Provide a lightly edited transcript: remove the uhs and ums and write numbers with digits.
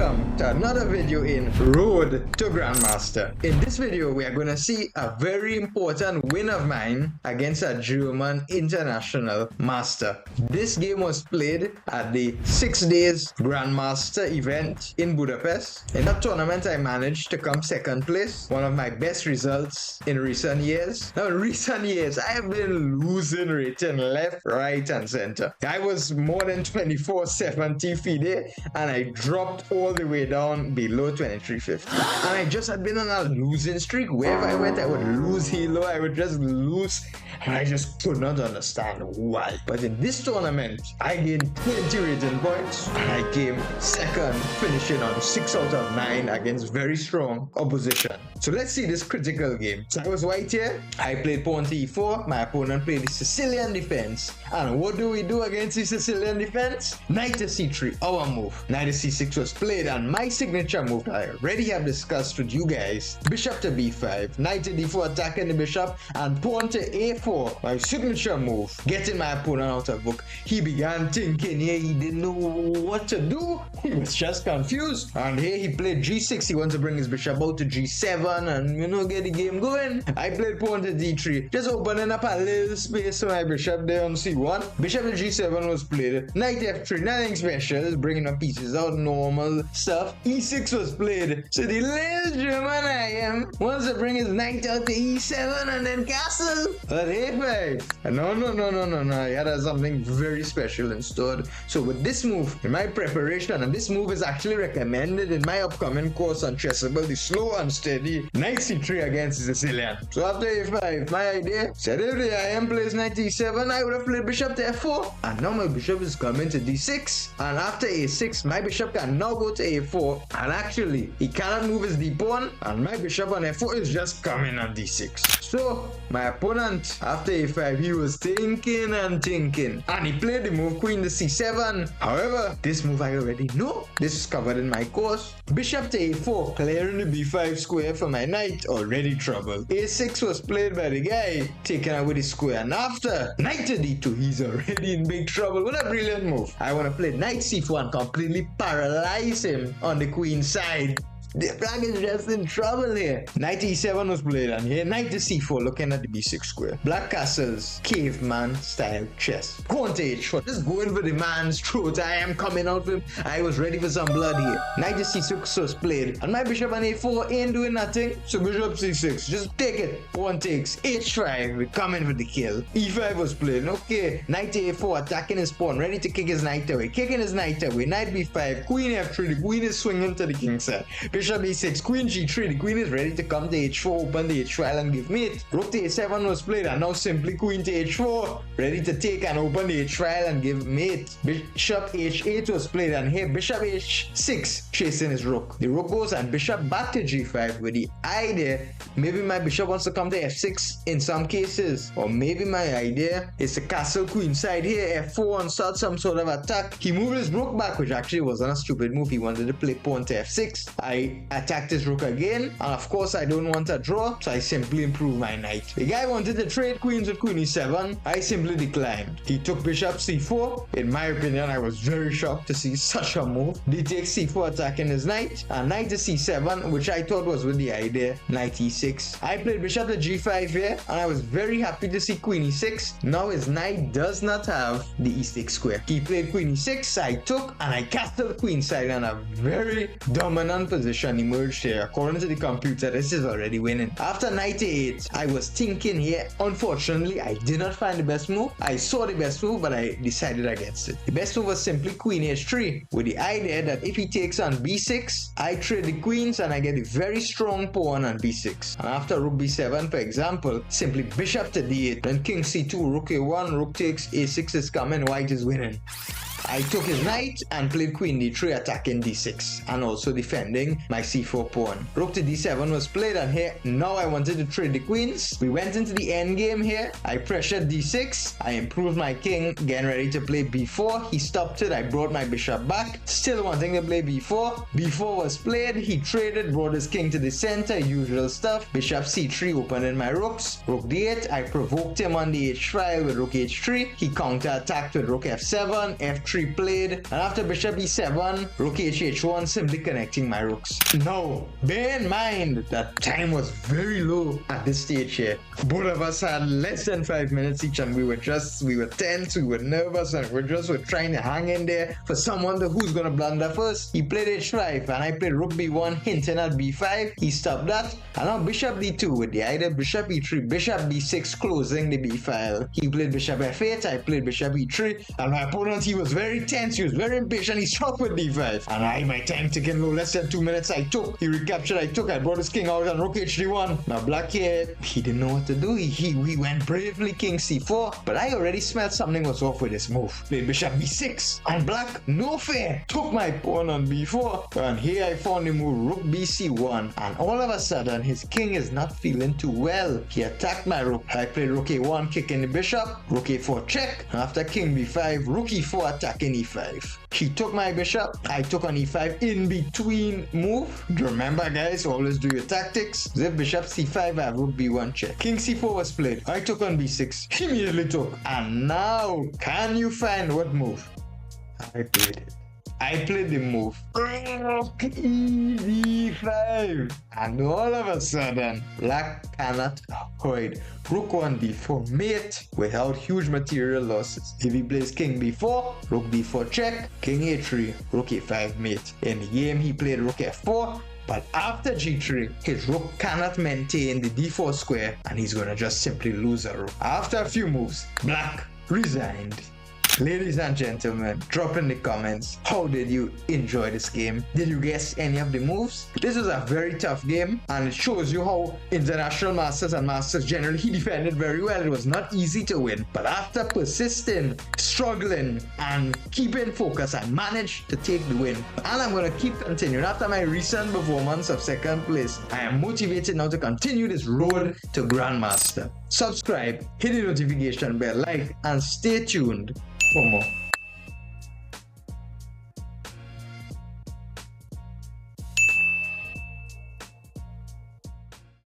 welcome to another video in Road to Grandmaster. In this video, we are going to see a very important win of mine against a German international master. This game was played at the 6 days Grandmaster event in Budapest. In that tournament, I managed to come second place, one of my best results in recent years. Now, in recent years, I have been losing rating left, right, and center. I was more than 2470 FIDE, and I dropped all the way down below 2350. And I just had been on a losing streak. Wherever I went, I would lose Halo, I would just lose, and I just could not understand why. But in this tournament, I gained 20 rating points, and I came second, finishing on 6 out of 9 against very strong opposition. So let's see this critical game. So I was white here, I played pawn to e4, my opponent played the Sicilian defense. And what do we do against the Sicilian defense? Knight to c3, our move. Knight to c6 was played, and my signature move I already have discussed with you guys. Bishop to b5, knight to d4 attacking the bishop, and pawn to a4, my signature move, getting my opponent out of book. He began thinking here, he didn't know what to do. He was just confused. And here he played g6, he wanted to bring his bishop out to g7 and get the game going. I played pawn to d3, just opening up a little space for my bishop there on c1. Bishop to g7 was played. Knight f3, nothing special, just bringing my pieces out, normal stuff. e6 was played. So the little German I am wants to bring his knight out to e7 and then castle. But a5. No. I had something very special in store. So with this move, in my preparation, and this move is actually recommended in my upcoming course on Chessable, the slow and steady knight c3 against the Sicilian. So after a5, my idea said if the IM plays knight e7, I would have played bishop to f4, and now my bishop is coming to d6, and after a6, my bishop can now go to a4, and actually, he cannot move his d-pawn, and my bishop on f4 is just coming on d6. So, my opponent, after a5, he was thinking, and he played the move queen to c7. However, this move I already know. This is covered in my course. Bishop to a4, clearing the b5 square for my knight, already trouble. a6 was played by the guy, taken out with his square, and after, knight to d2, he's already in big trouble. What a brilliant move. I want to play knight c4 and completely paralyze him on the queen side. The black is just in trouble here. Knight e7 was played, and here knight to c4, looking at the b6 square. Black castles, caveman style chess. Pawn to h4, just going for the man's throat. I am coming out with him. I was ready for some blood here. Knight to c6 was played, and my bishop on a4 ain't doing nothing. So bishop c6, just take it. Pawn takes h5, we're coming for the kill. e5 was played. Okay, knight to a4, attacking his pawn, ready to kick his knight away. Kicking his knight away. Knight b5, queen f3, the queen is swinging to the king side. Bishop e6, queen g3, the queen is ready to come to h4, open the h file and give mate. Rook to a7 was played, and now simply queen to h4, ready to take and open the h file and give mate. Bishop h8 was played, and here bishop h6 chasing his rook. The rook goes and bishop back to g5 with the idea maybe my bishop wants to come to f6 in some cases, or maybe my idea is to castle queen side here, f4, and start some sort of attack. He moved his rook back, which actually wasn't a stupid move. He wanted to play pawn to f6. I attacked his rook again, and of course I don't want a draw, so I simply improve my knight. The guy wanted to trade queens with queen e7. I simply declined. He took bishop c4. In my opinion, I was very shocked to see such a move. D takes c4, attacking his knight, and knight to c7, which I thought was with the idea knight e6. I played bishop to g5 here, and I was very happy to see queen e6. Now his knight does not have the e6 square. He played queen e6, I took, and I castled queen side, and a very dominant position emerged here. According to the computer, this is already winning. After knight a8, I was thinking here. Unfortunately, I did not find the best move. I saw the best move, but I decided against it. The best move was simply queen h3, with the idea that if he takes on b6, I trade the queens and I get a very strong pawn on b6. And after rook b7, for example, simply bishop to d8, then king c2, rook a1, rook takes, a6 is coming, white is winning. I took his knight and played queen d3, attacking d6 and also defending my c4 pawn. Rook to d7 was played, and here now I wanted to trade the queens. We went into the endgame here. I pressured d6. I improved my king, getting ready to play b4. He stopped it. I brought my bishop back, still wanting to play b4. b4 was played. He traded, brought his king to the center, usual stuff. Bishop c3, opening my rooks. Rook d8. I provoked him on the h file with rook h3. He counter-attacked with rook f7, f3, f3 played, and after bishop e7, rook h1, simply connecting my rooks. Now, bear in mind that time was very low at this stage here. Both of us had less than 5 minutes each, and we were tense, we were nervous, and we were trying to hang in there for someone who's gonna blunder first. He played h5, and I played rook b1, hinting at b5. He stopped that, and now bishop d2 with the idea bishop e3, bishop b6, closing the b file. He played bishop f8, I played bishop e3, and my opponent, he was very tense, he was very impatient, he struck with d5. And my time ticking low, less than 2 minutes I took. He recaptured, I took, I brought his king out, and rook h1. Now black here, he didn't know what to do. He went bravely king c4, but I already smelled something was off with his move. Played bishop b6, and black, no fair, took my pawn on b4, and here I found the move rook bc1, and all of a sudden his king is not feeling too well. He attacked my rook. I played rook a1, kicking the bishop, rook a4 check, and after king b5, rook e4 attacking e5. He took my bishop, I took on e5 in between move. Remember guys, always do your tactics. If bishop c5, I have rook b1 check. King c4 was played, I took on b6, he immediately took. And now, can you find what move? I played it. I played the move rook e5, and all of a sudden black cannot avoid rook 1 d4 mate without huge material losses. If he plays king b4, rook d4 check, king a3, rook a5 mate. In the game he played rook f4, but after g3, his rook cannot maintain the d4 square, and he's gonna just simply lose a rook. After a few moves, black resigned. Ladies and gentlemen, drop in the comments, how did you enjoy this game? Did you guess any of the moves? This was a very tough game, and it shows you how international masters and masters generally, he defended very well. It was not easy to win, but after persisting, struggling, and keeping focus, I managed to take the win. And I'm going to keep continuing. After my recent performance of second place, I am motivated now to continue this road to Grandmaster. Subscribe, hit the notification bell, like, and stay tuned for more.